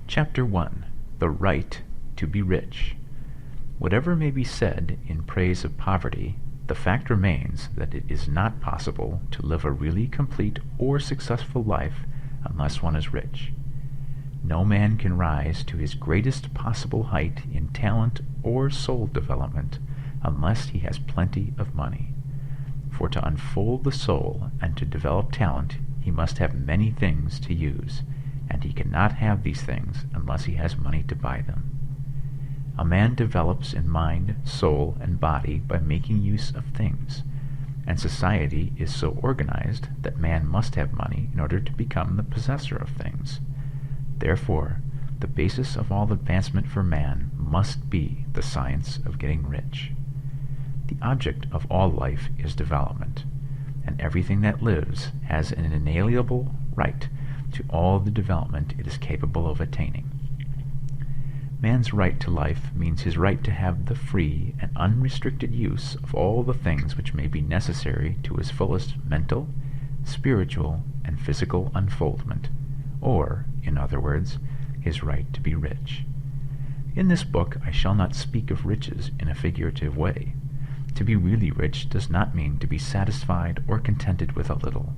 Chapter 1. The Right to be Rich. Whatever may be said in praise of poverty, the fact remains that it is not possible to live a really complete or successful life unless one is rich. No man can rise to his greatest possible height in talent or soul development unless he has plenty of money. For to unfold the soul and to develop talent, he must have many things to use, and he cannot have these things unless he has money to buy them. A man develops in mind, soul, and body by making use of things, and society is so organized that man must have money in order to become the possessor of things. Therefore, the basis of all advancement for man must be the science of getting rich. The object of all life is development, and everything that lives has an inalienable right to all the development it is capable of attaining. Man's right to life means his right to have the free and unrestricted use of all the things which may be necessary to his fullest mental, spiritual, and physical unfoldment, or, in other words, his right to be rich. In this book I shall not speak of riches in a figurative way. To be really rich does not mean to be satisfied or contented with a little.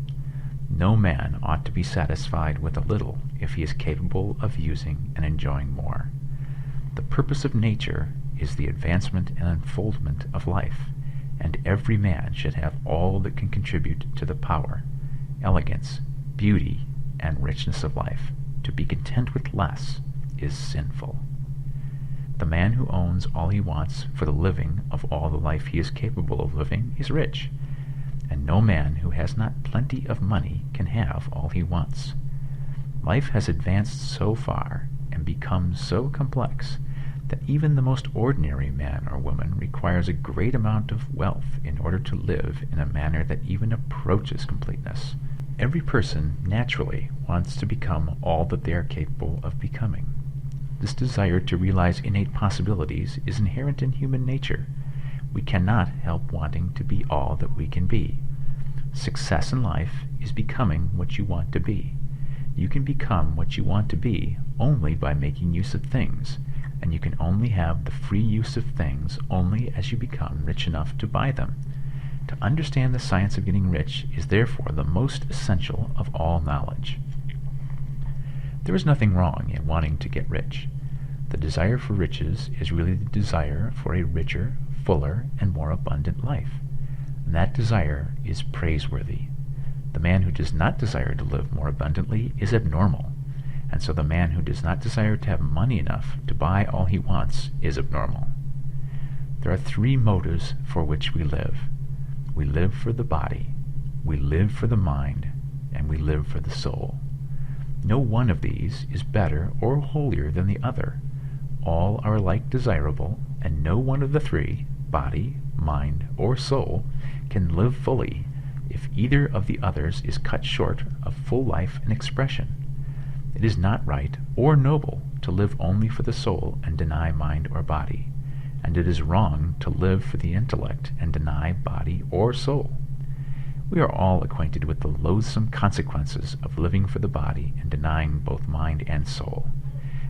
No man ought to be satisfied with a little if he is capable of using and enjoying more. The purpose of nature is the advancement and unfoldment of life, and every man should have all that can contribute to the power, elegance, beauty, and richness of life. To be content with less is sinful. The man who owns all he wants for the living of all the life he is capable of living is rich, and no man who has not plenty of money can have all he wants. Life has advanced so far and become so complex that even the most ordinary man or woman requires a great amount of wealth in order to live in a manner that even approaches completeness. Every person naturally wants to become all that they are capable of becoming. This desire to realize innate possibilities is inherent in human nature. We cannot help wanting to be all that we can be. Success in life is becoming what you want to be. You can become what you want to be only by making use of things, and you can only have the free use of things only as you become rich enough to buy them. To understand the science of getting rich is therefore the most essential of all knowledge. There is nothing wrong in wanting to get rich. The desire for riches is really the desire for a richer, fuller, and more abundant life. And that desire is praiseworthy. The man who does not desire to live more abundantly is abnormal, and so the man who does not desire to have money enough to buy all he wants is abnormal. There are three motives for which we live. We live for the body, we live for the mind, and we live for the soul. No one of these is better or holier than the other. All are alike desirable, and no one of the three, body, mind, or soul, can live fully if either of the others is cut short of full life and expression. It is not right or noble to live only for the soul and deny mind or body, and it is wrong to live for the intellect and deny body or soul. We are all acquainted with the loathsome consequences of living for the body and denying both mind and soul,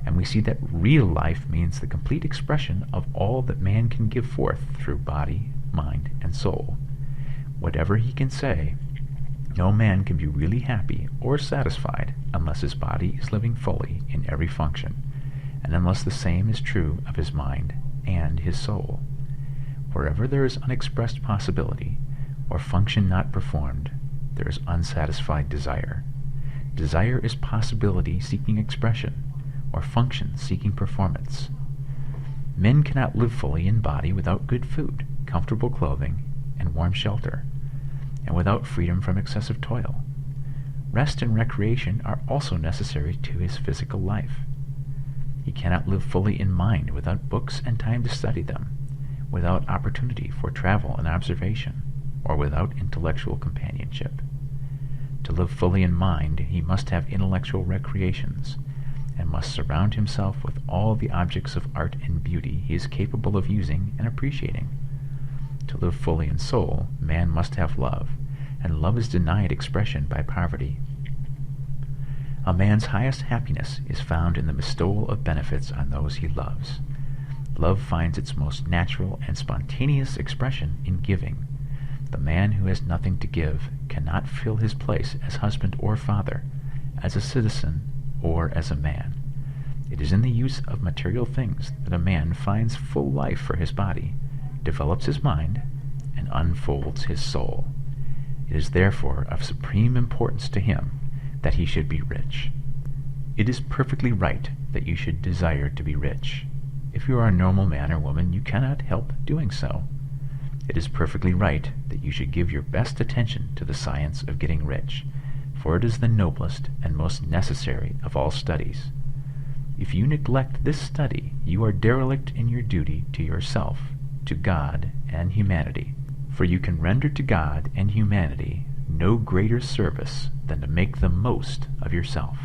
and we see that real life means the complete expression of all that man can give forth through body, mind, and soul. Whatever he can say, no man can be really happy or satisfied unless his body is living fully in every function, and unless the same is true of his mind and his soul. Wherever there is unexpressed possibility, or function not performed, there is unsatisfied desire. Desire is possibility seeking expression, or function seeking performance. Men cannot live fully in body without good food, comfortable clothing, and warm shelter, and without freedom from excessive toil. Rest and recreation are also necessary to his physical life. He cannot live fully in mind without books and time to study them, without opportunity for travel and observation, or without intellectual companionship. To live fully in mind, he must have intellectual recreations, and must surround himself with all the objects of art and beauty he is capable of using and appreciating. To live fully in soul, man must have love, and love is denied expression by poverty. A man's highest happiness is found in the bestowal of benefits on those he loves. Love finds its most natural and spontaneous expression in giving. The man who has nothing to give cannot fill his place as husband or father, as a citizen, or as a man. It is in the use of material things that a man finds full life for his body, develops his mind, and unfolds his soul. It is therefore of supreme importance to him that he should be rich. It is perfectly right that you should desire to be rich. If you are a normal man or woman, you cannot help doing so. It is perfectly right that you should give your best attention to the science of getting rich, for it is the noblest and most necessary of all studies. If you neglect this study, you are derelict in your duty to yourself, to God, and humanity, for you can render to God and humanity no greater service than to make the most of yourself.